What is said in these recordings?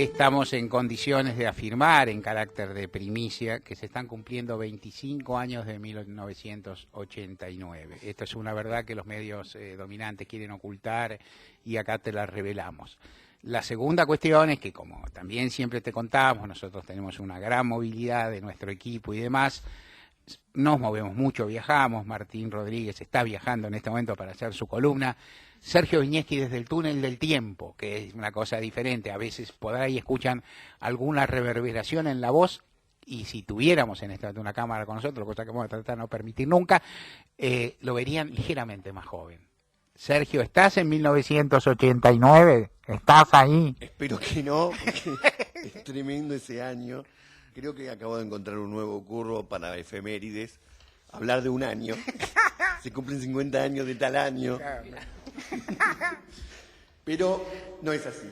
Estamos en condiciones de afirmar en carácter de primicia que se están cumpliendo 25 años de 1989. Esto es una verdad que los medios dominantes quieren ocultar y acá te la revelamos. La segunda cuestión es que, como también siempre te contamos, nosotros tenemos una gran movilidad de nuestro equipo y demás. Nos movemos mucho, viajamos. Martín Rodríguez está viajando en este momento para hacer su columna. Sergio Viñeski desde el túnel del tiempo, que es una cosa diferente. A veces por ahí escuchan alguna reverberación en la voz, y si tuviéramos en esta una cámara con nosotros, cosa que vamos a tratar de no permitir nunca, lo verían ligeramente más joven. Sergio, ¿estás en 1989? ¿Estás ahí? Espero que no, porque es tremendo ese año. Creo que acabo de encontrar un nuevo curro para efemérides. Hablar de un año. Se cumplen 50 años de tal año. Pero no es así.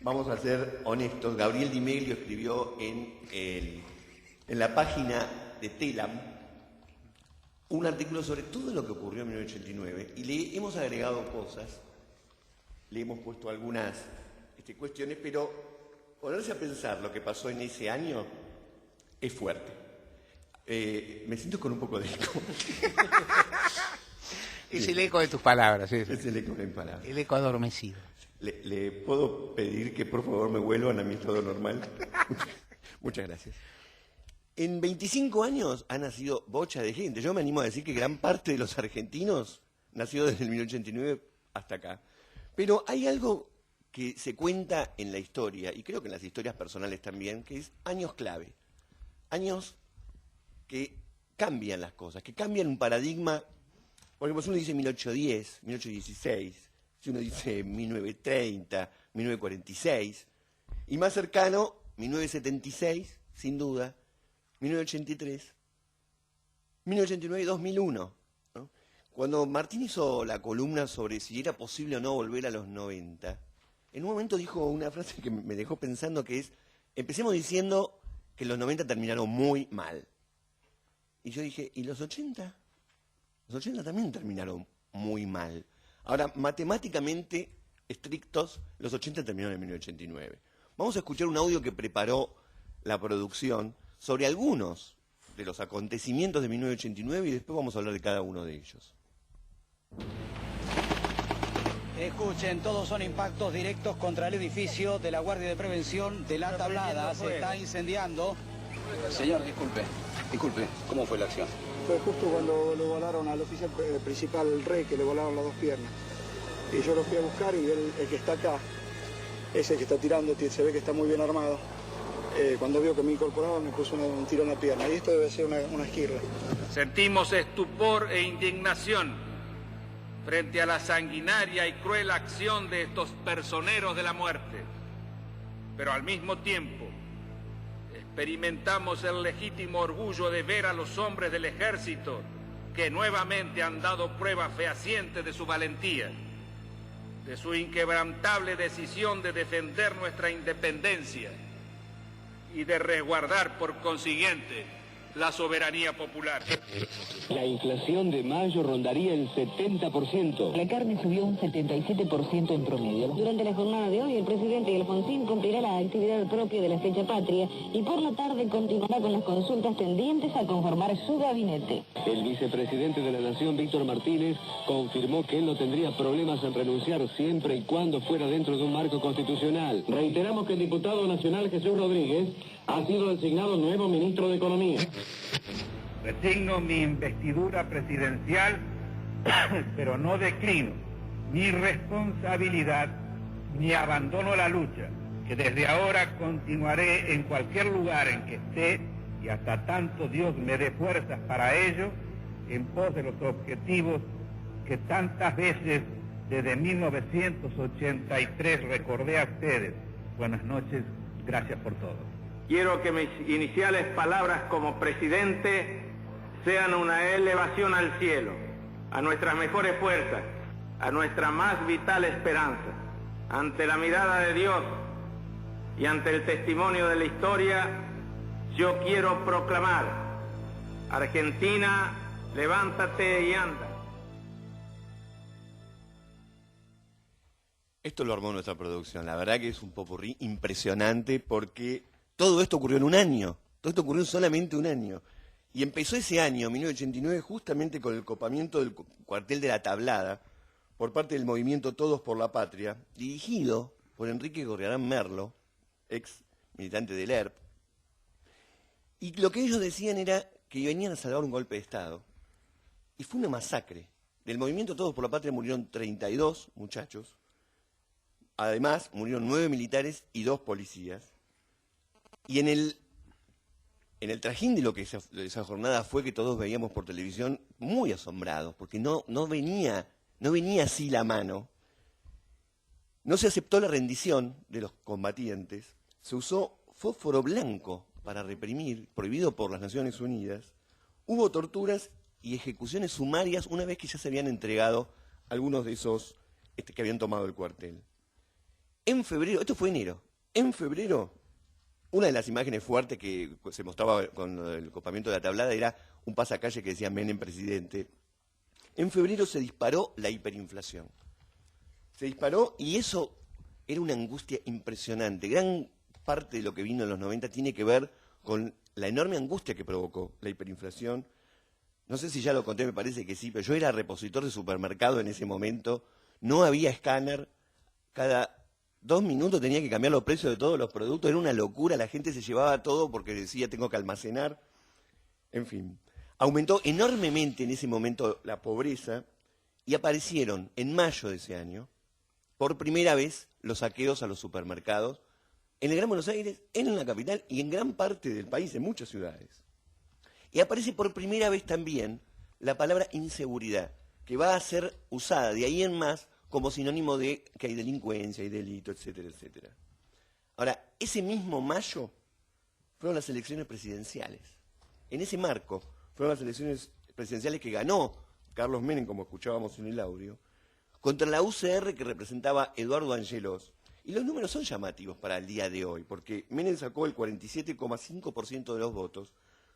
Vamos a ser honestos. Gabriel Di Meglio escribió en la página de Telam un artículo sobre todo lo que ocurrió en 1989 y le hemos agregado cosas, le hemos puesto algunas cuestiones, pero ponerse a pensar lo que pasó en ese año es fuerte. Me siento con un poco de eco. Es el eco de tus palabras. Es el eco de mis palabras. El eco adormecido. ¿Le puedo pedir que por favor me vuelvan a mi estado normal? Muchas gracias. En 25 años ha nacido bocha de gente. Yo me animo a decir que gran parte de los argentinos nació desde el 1989 hasta acá. Pero hay algo que se cuenta en la historia, y creo que en las historias personales también, que es años clave. Años que cambian las cosas, que cambian un paradigma. Por ejemplo, si uno dice 1810, 1816, si uno dice 1930, 1946, y más cercano, 1976, sin duda, 1983, 1989 y 2001. ¿No? Cuando Martín hizo la columna sobre si era posible o no volver a los 90, en un momento dijo una frase que me dejó pensando, que es: empecemos diciendo que los 90 terminaron muy mal. Y yo dije, ¿y los 80? Los 80 también terminaron muy mal. Ahora, matemáticamente estrictos, los 80 terminaron en 1989. Vamos a escuchar un audio que preparó la producción sobre algunos de los acontecimientos de 1989 y después vamos a hablar de cada uno de ellos. Escuchen, todos son impactos directos contra el edificio de la Guardia de Prevención de La Tablada. Se está incendiando. Señor, disculpe, ¿cómo fue la acción? Fue justo cuando lo volaron al oficial principal, el Rey, que le volaron las dos piernas. Y yo lo fui a buscar y el que está acá, ese que está tirando, se ve que está muy bien armado. Cuando vio que me incorporaba me puso un tiro en la pierna. Y esto debe ser una esquirla. Sentimos estupor e indignación frente a la sanguinaria y cruel acción de estos personeros de la muerte. Pero al mismo tiempo experimentamos el legítimo orgullo de ver a los hombres del ejército que nuevamente han dado prueba fehaciente de su valentía, de su inquebrantable decisión de defender nuestra independencia y de resguardar, por consiguiente, la soberanía popular. La inflación de mayo rondaría el 70%. La carne subió un 77% en promedio. Durante la jornada de hoy, el presidente Alfonsín cumplirá la actividad propia de la fecha patria y por la tarde continuará con las consultas tendientes a conformar su gabinete. El vicepresidente de la Nación, Víctor Martínez, confirmó que él no tendría problemas en renunciar siempre y cuando fuera dentro de un marco constitucional. Reiteramos que el diputado nacional Jesús Rodríguez ha sido designado nuevo ministro de Economía. Resigno mi investidura presidencial, pero no declino mi responsabilidad ni abandono la lucha, que desde ahora continuaré en cualquier lugar en que esté y hasta tanto Dios me dé fuerzas para ello, en pos de los objetivos que tantas veces desde 1983 recordé a ustedes. Buenas noches, gracias por todo. Quiero que mis iniciales palabras como presidente sean una elevación al cielo, a nuestras mejores fuerzas, a nuestra más vital esperanza. Ante la mirada de Dios y ante el testimonio de la historia, yo quiero proclamar: Argentina, levántate y anda. Esto lo armó nuestra producción. La verdad que es un popurrí impresionante porque todo esto ocurrió en un año. Todo esto ocurrió en solamente un año. Y empezó ese año, 1989, justamente con el copamiento del cuartel de La Tablada por parte del movimiento Todos por la Patria, dirigido por Enrique Gorriarán Merlo, ex militante del ERP. Y lo que ellos decían era que venían a salvar un golpe de Estado. Y fue una masacre. Del movimiento Todos por la Patria murieron 32 muchachos. Además, murieron 9 militares y 2 policías. Y en el trajín de lo que esa jornada fue que todos veíamos por televisión muy asombrados, porque no venía así la mano. No se aceptó la rendición de los combatientes. Se usó fósforo blanco para reprimir, prohibido por las Naciones Unidas. Hubo torturas y ejecuciones sumarias una vez que ya se habían entregado algunos de esos que habían tomado el cuartel. En febrero, esto fue enero, en febrero, una de las imágenes fuertes que se mostraba con el copamiento de La Tablada era un pasacalle que decía Menem presidente. En febrero se disparó la hiperinflación. Se disparó y eso era una angustia impresionante. Gran parte de lo que vino en los 90 tiene que ver con la enorme angustia que provocó la hiperinflación. No sé si ya lo conté, me parece que sí, pero yo era repositor de supermercado en ese momento. No había escáner. Cada 2 minutos tenía que cambiar los precios de todos los productos. Era una locura. La gente se llevaba todo porque decía tengo que almacenar. En fin. Aumentó enormemente en ese momento la pobreza y aparecieron en mayo de ese año, por primera vez, los saqueos a los supermercados en el Gran Buenos Aires, en la capital y en gran parte del país, en muchas ciudades. Y aparece por primera vez también la palabra inseguridad, que va a ser usada de ahí en más como sinónimo de que hay delincuencia, hay delito, etcétera, etcétera. Ahora, ese mismo mayo fueron las elecciones presidenciales. En ese marco fueron las elecciones presidenciales que ganó Carlos Menem, como escuchábamos en el audio, contra la UCR que representaba Eduardo Angelos. Y los números son llamativos para el día de hoy, porque Menem sacó el 47,5% de los votos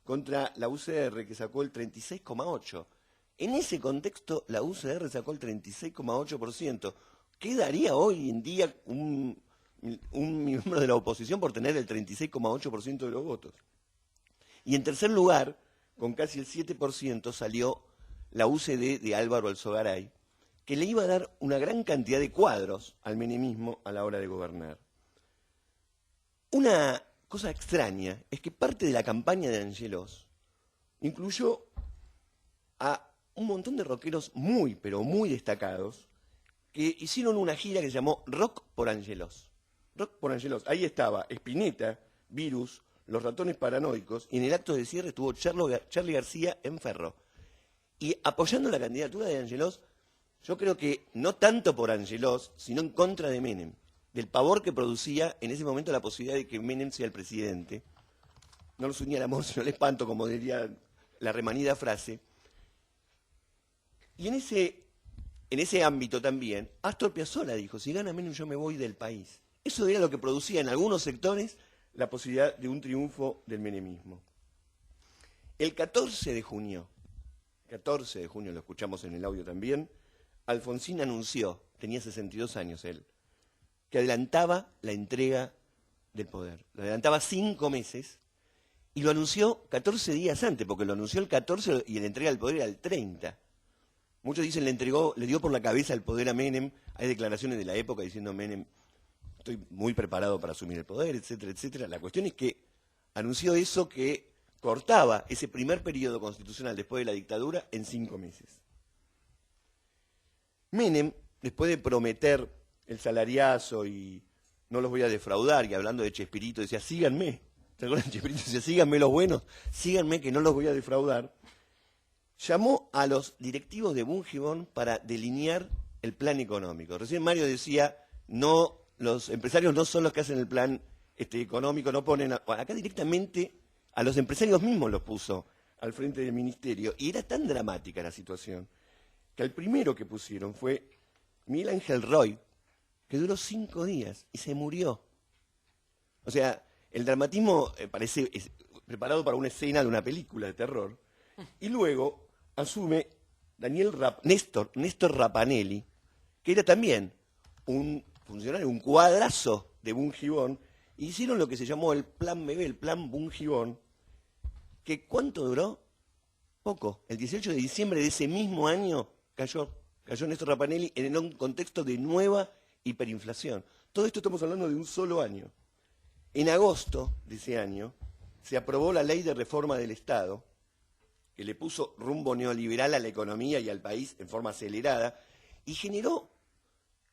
contra la UCR que sacó el 36,8%. En ese contexto, la UCR sacó el 36,8%. ¿Qué daría hoy en día un miembro de la oposición por tener el 36,8% de los votos? Y en tercer lugar, con casi el 7%, salió la UCD de Álvaro Alzogaray, que le iba a dar una gran cantidad de cuadros al menemismo a la hora de gobernar. Una cosa extraña es que parte de la campaña de Angelos incluyó a un montón de rockeros muy, pero muy destacados que hicieron una gira que se llamó Rock por Angelos. Rock por Angelos. Ahí estaba Spinetta, Virus, Los Ratones Paranoicos, y en el acto de cierre estuvo Charly García en Ferro. Y apoyando la candidatura de Angelos, yo creo que no tanto por Angelos, sino en contra de Menem, del pavor que producía en ese momento la posibilidad de que Menem sea el presidente. No los unía el amor, sino el espanto, como diría la remanida frase. Y en ese ámbito también, Astor Piazzolla dijo, si gana Menem yo me voy del país. Eso era lo que producía en algunos sectores la posibilidad de un triunfo del menemismo. El 14 de junio, lo escuchamos en el audio también, Alfonsín anunció, tenía 62 años él, que adelantaba la entrega del poder. Lo adelantaba 5 meses y lo anunció 14 días antes, porque lo anunció el 14 y la entrega del poder era el 30. Muchos dicen le dio por la cabeza el poder a Menem. Hay declaraciones de la época diciendo Menem, estoy muy preparado para asumir el poder, etcétera, etcétera. La cuestión es que anunció eso que cortaba ese primer periodo constitucional después de la dictadura en 5 meses. Menem, después de prometer el salariazo y no los voy a defraudar, y hablando de Chespirito, decía, síganme. ¿Te acuerdas? Chespirito decía, síganme los buenos, síganme que no los voy a defraudar. Llamó a los directivos de Bunge para delinear el plan económico. Recién Mario decía, no, los empresarios no son los que hacen el plan económico, no ponen... Acá directamente a los empresarios mismos los puso al frente del ministerio. Y era tan dramática la situación que el primero que pusieron fue Miguel Ángel Roy, que duró 5 días y se murió. O sea, el dramatismo parece preparado para una escena de una película de terror. Y luego asume Néstor Rapanelli, que era también un funcionarios, un cuadrazo de Bungibbon, y hicieron lo que se llamó el Plan BB, el Plan Bungibbon, que ¿cuánto duró? Poco. El 18 de diciembre de ese mismo año cayó Néstor Rapanelli en un contexto de nueva hiperinflación. Todo esto estamos hablando de un solo año. En agosto de ese año se aprobó la Ley de Reforma del Estado, que le puso rumbo neoliberal a la economía y al país en forma acelerada, y generó,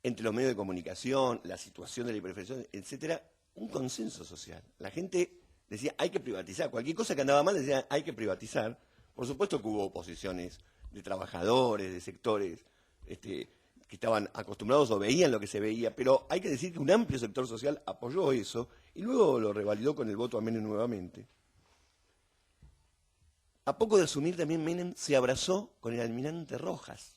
entre los medios de comunicación, la situación de la hiperinflación, etcétera, un consenso social. La gente decía, hay que privatizar. Cualquier cosa que andaba mal decía, hay que privatizar. Por supuesto que hubo oposiciones de trabajadores, de sectores que estaban acostumbrados o veían lo que se veía, pero hay que decir que un amplio sector social apoyó eso y luego lo revalidó con el voto a Menem nuevamente. A poco de asumir también Menem se abrazó con el almirante Rojas.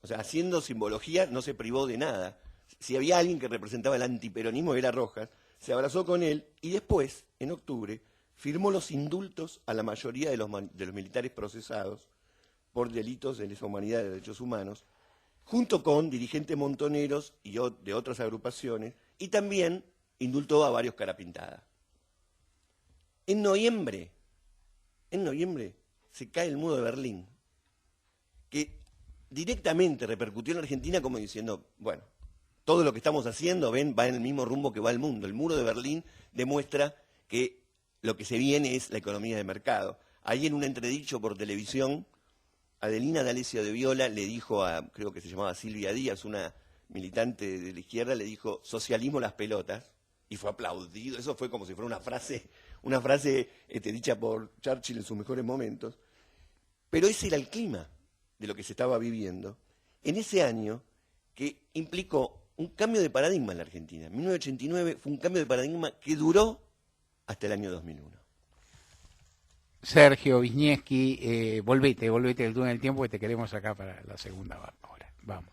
O sea, haciendo simbología no se privó de nada. Si había alguien que representaba el antiperonismo era Rojas, se abrazó con él y después, en octubre, firmó los indultos a la mayoría de los militares procesados por delitos de lesa humanidad y de derechos humanos, junto con dirigentes montoneros y de otras agrupaciones, y también indultó a varios carapintadas. En noviembre se cae el muro de Berlín, que directamente repercutió en Argentina como diciendo, bueno, todo lo que estamos haciendo, ven, va en el mismo rumbo que va el mundo. El muro de Berlín demuestra que lo que se viene es la economía de mercado. Ahí en un entredicho por televisión, Adelina D'Alessio de Viola le dijo a, creo que se llamaba Silvia Díaz, una militante de la izquierda, le dijo, socialismo las pelotas, y fue aplaudido. Eso fue como si fuera una frase dicha por Churchill en sus mejores momentos. Pero ese era el clima de lo que se estaba viviendo en ese año, que implicó un cambio de paradigma en la Argentina. En 1989 fue un cambio de paradigma que duró hasta el año 2001. Sergio Wisniewski, volvete del túnel del tiempo, que te queremos acá para la segunda hora. Vamos.